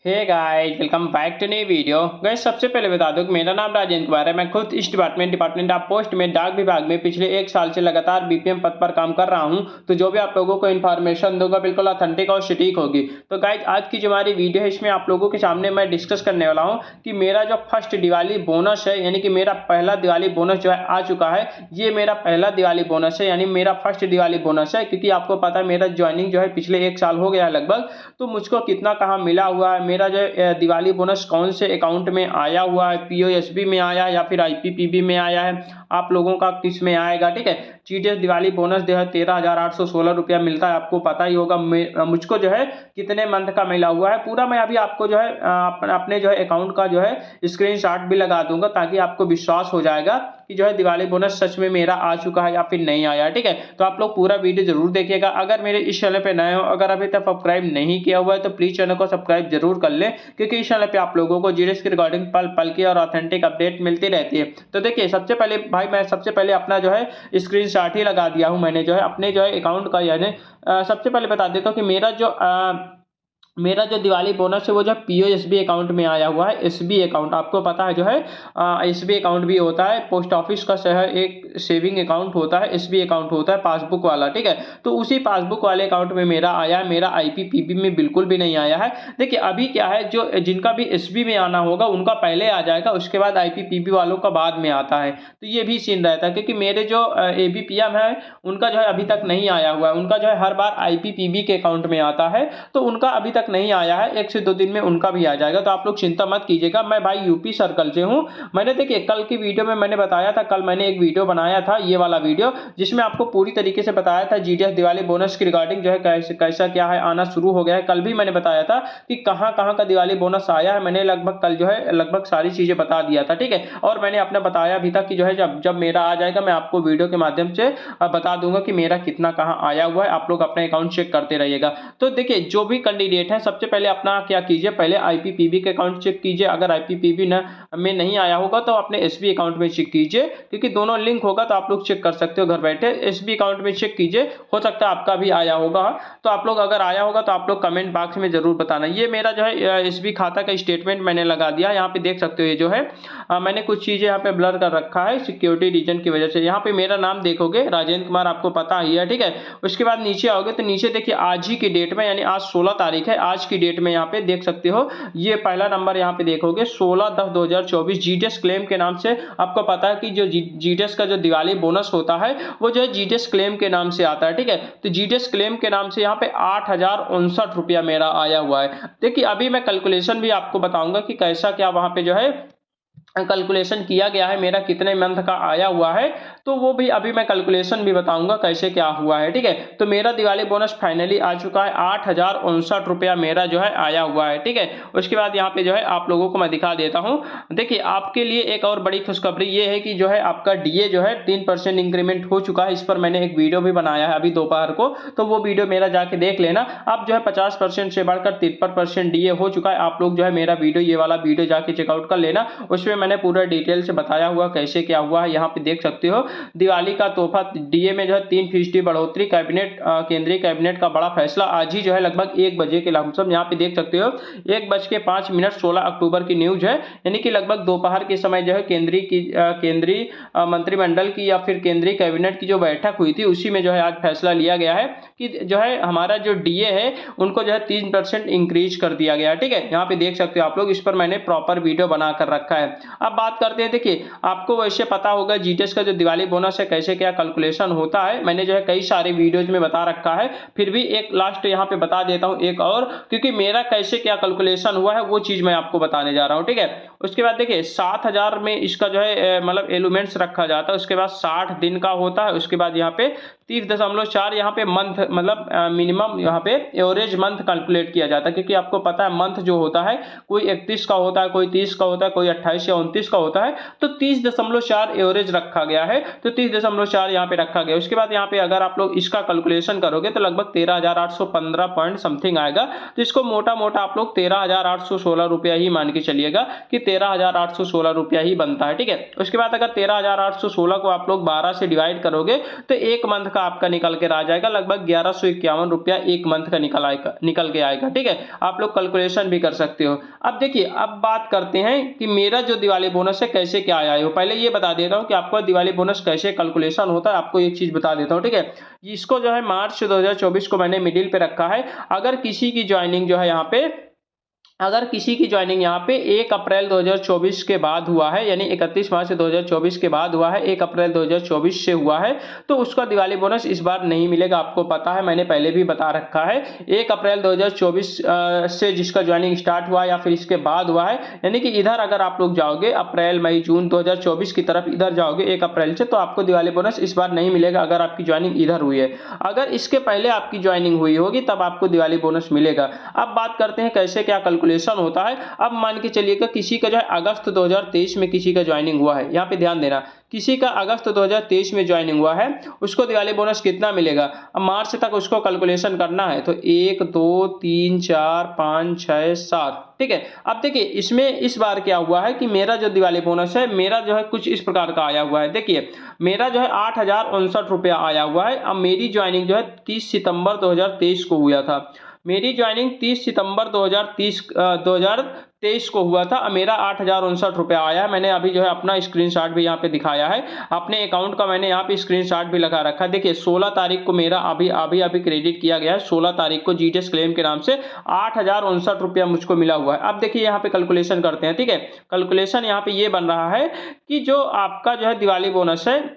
Hey guys, welcome back to new video. Guys, सबसे पहले बता दूं कि मेरा नाम राजेंद्र कुमार है। मैं खुद इस डिपार्टमेंट ऑफ पोस्ट में डाक विभाग में पिछले 1 साल से लगातार बीपीएम पद पर काम कर रहा हूं। तो जो भी आप लोगों को इन्फॉर्मेशन दूंगा बिल्कुल ऑथेंटिक और सटीक होगी। तो गाइस, आज की जो हमारी वीडियो है इसमें आप लोगों के सामने मैं डिस्कस करने वाला हूँ कि मेरा जो फर्स्ट दिवाली बोनस है, यानी कि मेरा पहला दिवाली बोनस जो है आ चुका है। ये मेरा पहला दिवाली बोनस है, यानी मेरा फर्स्ट दिवाली बोनस है। क्योंकि आपको पता है मेरा ज्वाइनिंग जो है पिछले 1 साल हो गया है लगभग। तो मुझको कितना कहाँ मिला हुआ है, मेरा जो दिवाली बोनस कौन से अकाउंट में आया हुआ है, पीओएसबी में आया है या फिर आईपीपीबी में आया है, आप लोगों का किस में आएगा। ठीक है, जीडीएस दिवाली बोनस जो है 13,816 रुपया मिलता है, आपको पता ही होगा। मुझको जो है कितने मंथ का मिला हुआ है पूरा मैं अभी आपको जो है अपने जो है अकाउंट का जो है स्क्रीनशॉट भी लगा दूंगा, ताकि आपको विश्वास हो जाएगा कि जो है दिवाली बोनस सच में मेरा आ चुका है या फिर नहीं आया। ठीक है, तो आप लोग पूरा वीडियो जरूर देखिएगा। अगर मेरे इस चैनल पे नए हो, अगर अभी तक सब्सक्राइब नहीं किया हुआ है तो प्लीज चैनल को सब्सक्राइब जरूर कर लें, क्योंकि इस चैनल पे आप लोगों को जीडीएस की रिगार्डिंग पल पल की और ऑथेंटिक अपडेट मिलती रहती है। तो देखिए, सबसे पहले भाई मैं सबसे पहले अपना जो है स्क्रीनशॉट ही लगा दिया हूं मैंने जो है अपने जो है अकाउंट का। यानी सबसे पहले बता देता हूं कि मेरा जो दिवाली बोनस है वो जो पीओएसबी अकाउंट में आया हुआ है। एसबी अकाउंट आपको पता है जो है एसबी अकाउंट भी होता है, पोस्ट ऑफिस का शहर एक सेविंग अकाउंट होता है, एसबी अकाउंट होता है पासबुक वाला। ठीक है, तो उसी पासबुक वाले अकाउंट में मेरा आया है, मेरा आईपीपीबी में बिल्कुल भी नहीं आया है। देखिए अभी क्या है, जो जिनका भी एसबी में आना होगा उनका पहले आ जाएगा, उसके बाद आईपीपीबी वालों का बाद में आता है। तो ये भी सीन रहता है, क्योंकि मेरे जो एबीपीएम है उनका जो है अभी तक नहीं आया हुआ है। उनका जो है हर बार आईपीपीबी के अकाउंट में आता है, तो उनका अभी तक नहीं आया है। 1 से 2 दिन में उनका भी आ जाएगा, तो आप लोग चिंता मत कीजिएगा। मैं भाई यूपी सर्कल से हूं। मैंने देखिए कल की वीडियो में मैंने बताया था, कल मैंने एक वीडियो बनाया था, ये वाला वीडियो, जिसमें आपको पूरी तरीके से बताया था जीडीएस दिवाली बोनस की रिगार्डिंग जो है कैसा क्या है, आना शुरू हो गया है। कल भी मैंने बताया था कि कहां कहां का दिवाली बोनस आया है। मैंने लगभग कल जो है लगभग सारी चीजें बता दिया था। ठीक है, और मैंने अपना बताया भी था कि जो है जब जब मेरा आ जाएगा मैं आपको वीडियो के माध्यम से बता दूंगा कि मेरा कितना कहां आया हुआ है। आप लोग अपने अकाउंट चेक करते रहिएगा। तो देखिए, जो भी कैंडिडेट है सबसे पहले अपना क्या कीजिए, पहले आईपीपीबी के अकाउंट चेक कीजिए। अगर आईपीपीबी में नहीं आया होगा तो अपने एसबी अकाउंट में चेक कीजिए, क्योंकि दोनों लिंक होगा तो आप लोग चेक कर सकते हो घर बैठे। एसबी अकाउंट में चेक कीजिए, हो सकता है आपका भी आया होगा। तो आप लोग अगर आया होगा तो आप लोग कमेंट बॉक्स में जरूर बताना। ये मेरा जो है एसबी खाता का स्टेटमेंट मैंने लगा दिया, यहाँ पे देख सकते हो। ये जो है मैंने कुछ चीजें यहाँ पे ब्लर कर रखा है सिक्योरिटी रीजन की वजह से। यहाँ पे मेरा नाम देखोगे राजेंद्र कुमार, आपको पता ही है। ठीक है, उसके बाद नीचे आओगे तो नीचे देखिए आज ही की डेट में, यानी आज 16 तारीख है, आज की डेट में यहाँ पे देख सकते हो ये पहला नंबर यहाँ पे देखोगे 16/10/2024 जीडीएस क्लेम के नाम से। आपको पता है कि जो जीडीएस का जो दिवाली बोनस होता है वो जो है जीडीएस क्लेम के नाम से आता है। ठीक है, तो जीडीएस क्लेम के नाम से यहाँ पे 8,059 रुपया मेरा आया हुआ है। देखिए अभी मैं कैलकुलेशन भी आपको बताऊंगा कि कैसा क्या वहां पे जो है कैलकुलेशन किया गया है, मेरा कितने मंथ का आया हुआ है, तो वो भी अभी मैं कैलकुलेशन भी बताऊंगा कैसे क्या हुआ है। ठीक है, तो मेरा दिवाली बोनस फाइनली आ चुका है, 8,059 रुपया मेरा जो है आया हुआ है। ठीक है, उसके बाद यहाँ पे जो है आप लोगों को मैं दिखा देता हूँ। देखिए आपके लिए एक और बड़ी खुशखबरी ये है कि जो है आपका डीए जो है 3% इंक्रीमेंट हो चुका है। इस पर मैंने एक वीडियो भी बनाया है अभी दोपहर को, तो वो वीडियो मेरा जाके देख लेना। आप जो है 50% से बढ़कर 53% डीए हो चुका है। आप लोग जो है मेरा वीडियो, ये वाला वीडियो जाके चेकआउट कर लेना, उसमें मैंने पूरा डिटेल से बताया हुआ कैसे क्या हुआ है। यहाँ पे देख सकते हो दिवाली का तोहफा डीए में जो है 3% बढ़ोतरी, केंद्रीय कैबिनेट का बड़ा फैसला। आज ही जो है लगभग 1 बजे के लमसम, यहाँ पे देख सकते हो 1:05 16 अक्टूबर की न्यूज है, यानी कि लगभग दोपहर के समय जो है केंद्रीय मंत्रिमंडल की या फिर केंद्रीय कैबिनेट की जो बैठक हुई थी उसी में जो है आज फैसला लिया गया है कि जो है हमारा जो डीए है उनको जो है 3% इंक्रीज कर दिया गया। ठीक है, यहाँ पे देख सकते हो आप लोग, इस पर मैंने प्रॉपर वीडियो बना कर रखा है। अब बात करते हैं, देखिए आपको वैसे पता होगा जीडीएस का जो दिवाली बोनस है कैसे क्या कैलकुलेशन होता है, मैंने जो है कई सारे वीडियोज में बता रखा है। फिर भी एक लास्ट यहाँ पे बता देता हूँ एक और, क्योंकि मेरा कैसे क्या कैलकुलेशन हुआ है वो चीज मैं आपको बताने जा रहा हूँ। ठीक है, उसके बाद देखिए 7,000 में इसका जो है मतलब एलिमेंट्स रखा जाता है, उसके बाद 60 दिन का होता है, उसके बाद यहाँ पे 30.4 यहाँ पे मंथ मतलब मिनिमम यहाँ पे एवरेज मंथ कैलकुलेट किया जाता है। क्योंकि आपको पता है मंथ जो होता है कोई 31 का होता है, कोई 30 का होता है, कोई 28 या 29 का होता है, तो 30.4 एवरेज रखा गया है, तो 30.4 यहाँ पे रखा गया। उसके बाद यहाँ पे अगर आप लोग इसका कैलकुलेशन करोगे तो लगभग 13,815 पॉइंट समथिंग आएगा। तो इसको मोटा मोटा आप लोग 13,816 रुपया ही मान के चलिएगा कि 13,816 रुपया ही बनता है। ठीक है, उसके बाद अगर 13,816 को आप लोग 12 से डिवाइड करोगे तो एक मंथ का आपका निकल के आ जाएगा लगभग 1151 रुपया एक मंथ का निकल के आएगा। ठीक है, आप लोग कैलकुलेशन भी कर सकते हो। अब देखिए, अब बात करते हैं कि मेरा जो दिवाली बोनस है कैसे क्या आया है। पहले ये बता देता हूँ कि आपका दिवाली बोनस कैसे कैलकुलेशन होता है, आपको एक चीज बता देता हूँ। ठीक है, इसको जो है मार्च 2024 को मैंने मिडिल पे रखा है। अगर किसी की ज्वाइनिंग जो है यहाँ पे अगर किसी की ज्वाइनिंग यहाँ पे 1 अप्रैल 2024 के बाद हुआ है, यानी 31 मार्च 2024 के बाद हुआ है, 1 अप्रैल 2024 से हुआ है, तो उसका दिवाली बोनस इस बार नहीं मिलेगा। आपको पता है, मैंने पहले भी बता रखा है। 1 अप्रैल 2024 से जिसका ज्वाइनिंग स्टार्ट हुआ या फिर इसके बाद हुआ है, यानी कि इधर अगर आप लोग जाओगे अप्रैल मई जून 2024 की तरफ इधर जाओगे 1 अप्रैल से, तो आपको दिवाली बोनस इस बार नहीं मिलेगा अगर आपकी ज्वाइनिंग इधर हुई है। अगर इसके पहले आपकी ज्वाइनिंग हुई होगी तब आपको दिवाली बोनस मिलेगा। अब बात करते हैं कैसे क्या कैलकुलेशन होता है। अब मान के चलिएगा किसी का जो है अगस्त 2023 में किसी का ज्वाइनिंग हुआ है, यहाँ पे ध्यान देना, किसी का अगस्त 2023 में ज्वाइनिंग हुआ है, उसको दिवाली बोनस कितना मिलेगा। अब मार्च तक उसको कैलकुलेशन करना है, तो 1 2 3 4 5 6 7। ठीक है, अब देखिए इसमें इस बार क्या हुआ है कि मेरा जो दिवाली बोनस है मेरा जो है कुछ इस प्रकार का आया हुआ है। देखिए मेरा जो है 8,059 रुपया आया हुआ है। अब मेरी ज्वाइनिंग जो है 30 सितंबर 2023 को हुआ था। मेरी ज्वाइनिंग 30 सितंबर 2023 को हुआ था। अब मेरा 8,059 रुपया आया है। मैंने अभी जो है अपना स्क्रीनशॉट भी यहाँ पे दिखाया है, अपने अकाउंट का मैंने यहाँ पे स्क्रीनशॉट भी लगा रखा है। देखिए 16 तारीख को मेरा अभी क्रेडिट किया गया है। 16 तारीख को जीटीएस क्लेम के नाम से 8,059 रुपया मुझको मिला हुआ है। अब देखिए यहाँ पे कैलकुलेशन करते हैं। ठीक है, कैलकुलेशन यहाँ पे ये बन रहा है कि जो आपका जो है दिवाली बोनस है,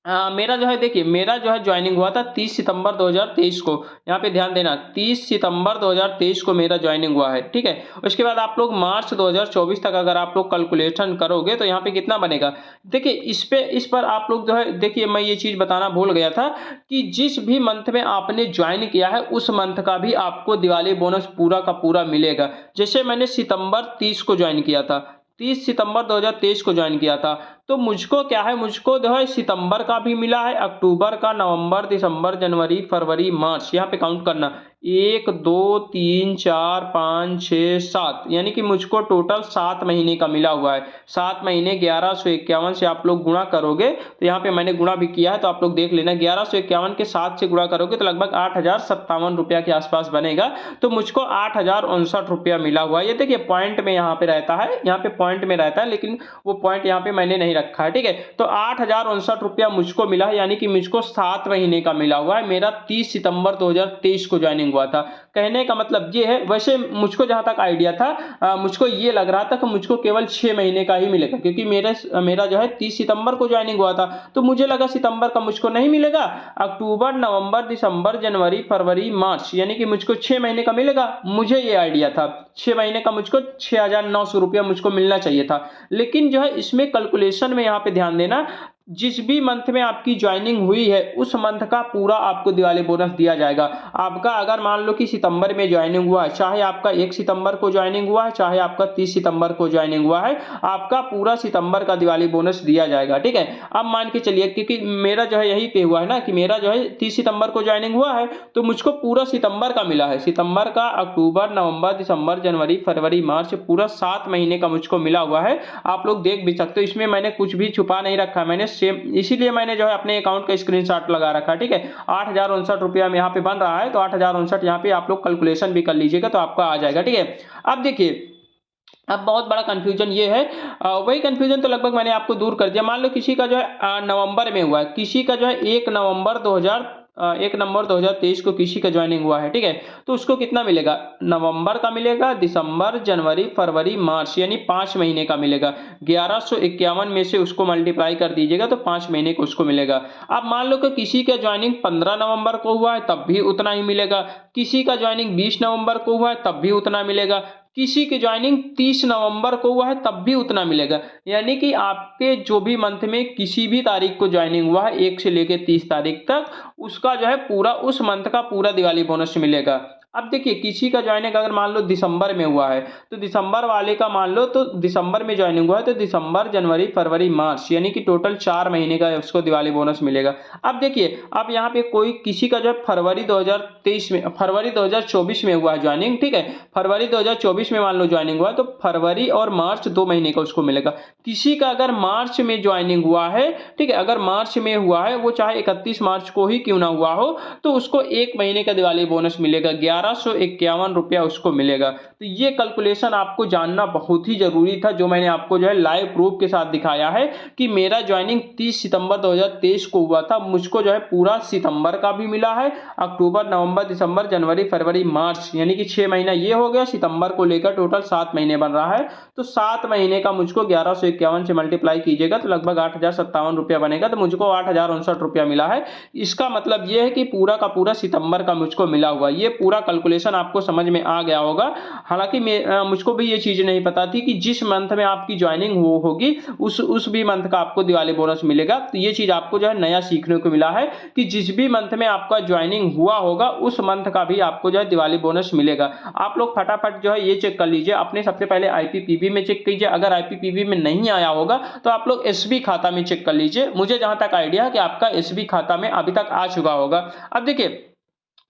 मेरा जो है देखिए मेरा जो है ज्वाइनिंग हुआ था 30 सितंबर 2023 को। यहाँ पे ध्यान देना, 30 सितंबर 2023 को मेरा ज्वाइनिंग हुआ है। ठीक है, उसके बाद आप लोग मार्च 2024 तक अगर आप लोग कैलकुलेशन करोगे तो यहाँ पे कितना बनेगा। देखिए इस पर आप लोग जो है, देखिए मैं ये चीज बताना भूल गया था कि जिस भी मंथ में आपने ज्वाइन किया है उस मंथ का भी आपको दिवाली बोनस पूरा का पूरा मिलेगा। जैसे मैंने सितंबर 30 को ज्वाइन किया था, 30 सितंबर 2023 को ज्वाइन किया था, तो मुझको क्या है, मुझको जो है सितंबर का भी मिला है, अक्टूबर का, नवंबर, दिसंबर, जनवरी, फरवरी, मार्च, यहाँ पे काउंट करना 1 2 3 4 5 6 7, यानी कि मुझको टोटल 7 महीने का मिला हुआ है। 7 महीने 1151 से आप लोग गुणा करोगे, तो यहाँ पे मैंने गुणा भी किया है तो आप लोग देख लेना, 1151 के 7 से गुणा करोगे तो लगभग 8,057 रुपया के आसपास बनेगा। तो मुझको 8,059 रुपया मिला हुआ है। ये देखिए पॉइंट में यहाँ पे रहता है, यहाँ पे पॉइंट में रहता है, लेकिन वो पॉइंट यहाँ पे मैंने नहीं रखा है। ठीक है, तो 8,059 रुपया मुझको मिला है, यानी कि मुझको 7 महीने का मिला हुआ है। मेरा 30 सितंबर 2023 को ज्वाइनिंग हुआ था। कहने का मतलब ये है, वैसे मुझको जहां तक आइडिया था, मुझको ये लग रहा था कि मुझको केवल 6 महीने का ही मिलेगा, क्योंकि मेरा जो है 30 सितंबर को ज्वाइनिंग हुआ था, तो मुझे लगा सितंबर का मुझको नहीं मिलेगा, अक्टूबर, नवंबर, दिसंबर, जनवरी, फरवरी, मार्च, यानी कि मुझको 6 महीने का मिलेगा। मुझे ये आइडिया था 6 महीने का मुझको 6,900 रुपया मुझको मिलना चाहिए था। लेकिन जो है इसमें कैलकुलेशन में यहाँ पे ध्यान देना, जिस भी मंथ में आपकी ज्वाइनिंग हुई है उस मंथ का पूरा आपको दिवाली बोनस दिया जाएगा। आपका अगर मान लो कि सितंबर में ज्वाइनिंग हुआ है, चाहे आपका 1 सितंबर को ज्वाइनिंग हुआ है, चाहे आपका 30 सितंबर को ज्वाइनिंग हुआ है, आपका पूरा सितंबर का दिवाली बोनस दिया जाएगा। ठीक है, अब मान के चलिए, क्योंकि मेरा जो है यही पे हुआ है ना कि मेरा जो है 30 सितंबर को ज्वाइनिंग हुआ है, तो मुझको पूरा सितंबर का मिला है। सितंबर का, अक्टूबर, नवंबर, दिसंबर, जनवरी, फरवरी, मार्च, पूरा 7 महीने का मुझको मिला हुआ है। आप लोग देख भी सकते हो, इसमें मैंने कुछ भी छुपा नहीं रखा, मैंने सेम, इसीलिए मैंने जो है अपने अकाउंट का स्क्रीनशॉट लगा रखा। ठीक है, 8,059 रुपया में यहाँ पे बन रहा है, तो 8,059 यहाँ पे आप लोग कैलकुलेशन भी कर लीजिएगा तो आपका आ जाएगा। ठीक है, अब देखिए, अब बहुत बड़ा कंफ्यूजन ये है, वही कंफ्यूजन तो लगभग मैंने आपको दूर कर दिया। मान लो किसी का जो है नवंबर में हुआ है, किसी का जो है 1 नवंबर 2023 को किसी का ज्वाइनिंग हुआ है। ठीक है, तो उसको कितना मिलेगा, नवंबर का मिलेगा, दिसंबर, जनवरी, फरवरी, मार्च, यानी 5 महीने का मिलेगा। 1151 में से उसको मल्टीप्लाई कर दीजिएगा तो 5 महीने को उसको मिलेगा। अब मान लो कि किसी का ज्वाइनिंग 15 नवंबर को हुआ है तब भी उतना ही मिलेगा, किसी का ज्वाइनिंग 20 नवंबर को हुआ है तब भी उतना मिलेगा, किसी की ज्वाइनिंग 30 नवंबर को हुआ है तब भी उतना मिलेगा। यानी कि आपके जो भी मंथ में किसी भी तारीख को ज्वाइनिंग हुआ है 1 से लेकर 30 तारीख तक, उसका जो है पूरा उस मंथ का पूरा दिवाली बोनस मिलेगा। अब देखिए किसी का ज्वाइनिंग अगर मान लो दिसंबर में हुआ है तो दिसंबर वाले का मान लो तो दिसंबर में ज्वाइनिंग हुआ है तो दिसंबर जनवरी फरवरी मार्च यानी कि टोटल 4 महीने का उसको दिवाली बोनस मिलेगा। अब देखिए अब यहाँ पे कोई किसी का जो फरवरी 2023 में फरवरी 2024 में हुआ है ज्वाइनिंग, ठीक है, फरवरी 2024 में मान लो ज्वाइनिंग हुआ तो फरवरी और मार्च 2 महीने का उसको मिलेगा। किसी का अगर मार्च में ज्वाइनिंग हुआ है, ठीक है, अगर मार्च में हुआ है वो चाहे 31 मार्च को ही क्यों ना हुआ हो तो उसको 1 महीने का दिवाली बोनस मिलेगा, 1151 रुपया उसको मिलेगा। तो ये कैलकुलेशन आपको जानना बहुत ही जरूरी था, जो मैंने आपको जो है लाइव प्रूफ के साथ दिखाया है कि मेरा ज्वाइनिंग 30 सितंबर 2023 को हुआ था, मुझको जो है पूरा सितंबर का भी मिला है, अक्टूबर नवंबर दिसंबर जनवरी फरवरी मार्च यानी कि 6 महीना ये हो गया, सितंबर को लेकर टोटल 7 महीने बन रहा है। तो 7 महीने का मुझको 1151 से मल्टीप्लाई कीजिएगा तो लगभग 8057 रुपया बनेगा, तो मुझको 8059 रुपया मिला है। इसका मतलब ये है कि पूरा का पूरा सितंबर का मुझको मिला हुआ, ये पूरा कैलकुलेशन आपको समझ में आ गया होगा। हालांकि मुझको भी ये चीज नहीं पता थी कि जिस मंथ में आपकी ज्वाइनिंग होगी उस भी मंथ का आपको दिवाली बोनस मिलेगा। तो ये चीज आपको जो है नया सीखने को मिला है कि जिस भी मंथ में आपका ज्वाइनिंग हुआ होगा उस मंथ का भी आपको जो है दिवाली बोनस मिलेगा। आप लोग फटाफट जो है ये चेक कर लीजिए, अपने सबसे पहले आईपीपीबी में चेक कीजिए, अगर आईपीपीबी में नहीं आया होगा तो आप लोग एसबी खाता में चेक कर लीजिए। मुझे जहां तक आइडिया है कि आपका एसबी खाता में अभी तक आ चुका होगा। अब देखिए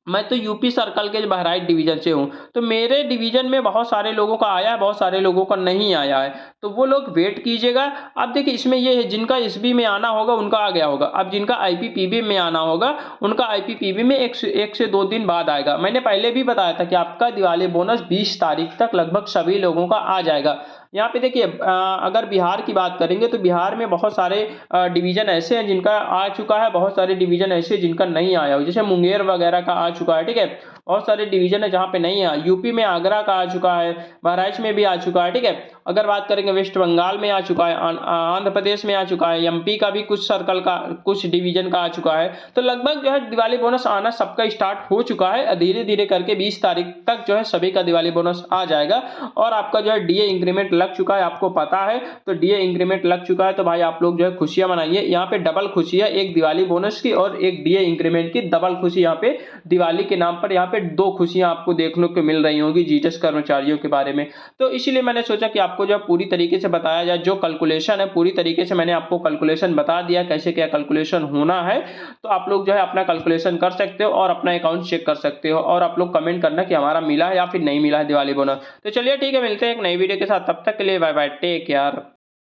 मैं तो यूपी सर्कल के बहराइच डिवीजन से हूं, तो मेरे डिवीजन में बहुत सारे लोगों का आया है, बहुत सारे लोगों का नहीं आया है, तो वो लोग वेट कीजिएगा। अब देखिए इसमें ये है जिनका एसबी में आना होगा उनका आ गया होगा, अब जिनका आईपीपीबी में आना होगा उनका आईपीपीबी में एक से 2 दिन बाद आएगा। मैंने पहले भी बताया था कि आपका दिवाली बोनस 20 तारीख तक लगभग सभी लोगों का आ जाएगा। यहाँ पे देखिए अगर बिहार की बात करेंगे तो बिहार में बहुत सारे डिवीजन ऐसे हैं जिनका आ चुका है, बहुत सारे डिवीजन ऐसे जिनका नहीं आया हो, जैसे मुंगेर वगैरह का आ चुका है, ठीक है, बहुत सारे डिवीजन है जहाँ पे नहीं आया। यूपी में आगरा का आ चुका है, बहराइच में भी आ चुका है, ठीक है। अगर बात करेंगे वेस्ट बंगाल में आ चुका है, आंध्र प्रदेश में आ चुका है, एमपी का भी कुछ सर्कल का कुछ डिवीजन का आ चुका है। तो लगभग जो है दिवाली बोनस आना सबका स्टार्ट हो चुका है, धीरे धीरे करके 20 तारीख तक जो है सभी का दिवाली बोनस आ जाएगा। और आपका जो है डीए इंक्रीमेंट लग चुका है, आपको पता है, तो डीए इंक्रीमेंट लग चुका है तो भाई आप लोग जो है खुशियां मनाइए। यहाँ पे डबल खुशी है, एक दिवाली बोनस की और एक डीए इंक्रीमेंट की डबल खुशी। यहाँ पे दिवाली के नाम पर यहाँ पे 2 खुशियां आपको देखने को मिल रही होंगी जीटीएस कर्मचारियों के बारे में। तो इसीलिए मैंने सोचा कि आपको जो पूरी तरीके से बताया जाए, जो कैलकुलेशन है पूरी तरीके से मैंने आपको कैलकुलेशन बता दिया कैसे क्या कैलकुलेशन होना है। तो आप लोग जो है अपना कैलकुलेशन कर सकते हो और अपना अकाउंट चेक कर सकते हो, और आप लोग कमेंट करना कि हमारा मिला है या फिर नहीं मिला है दिवाली बोनस। तो चलिए ठीक है, मिलते हैं एक नई वीडियो के साथ, तब तक के लिए बाय बाय, टेक केयर।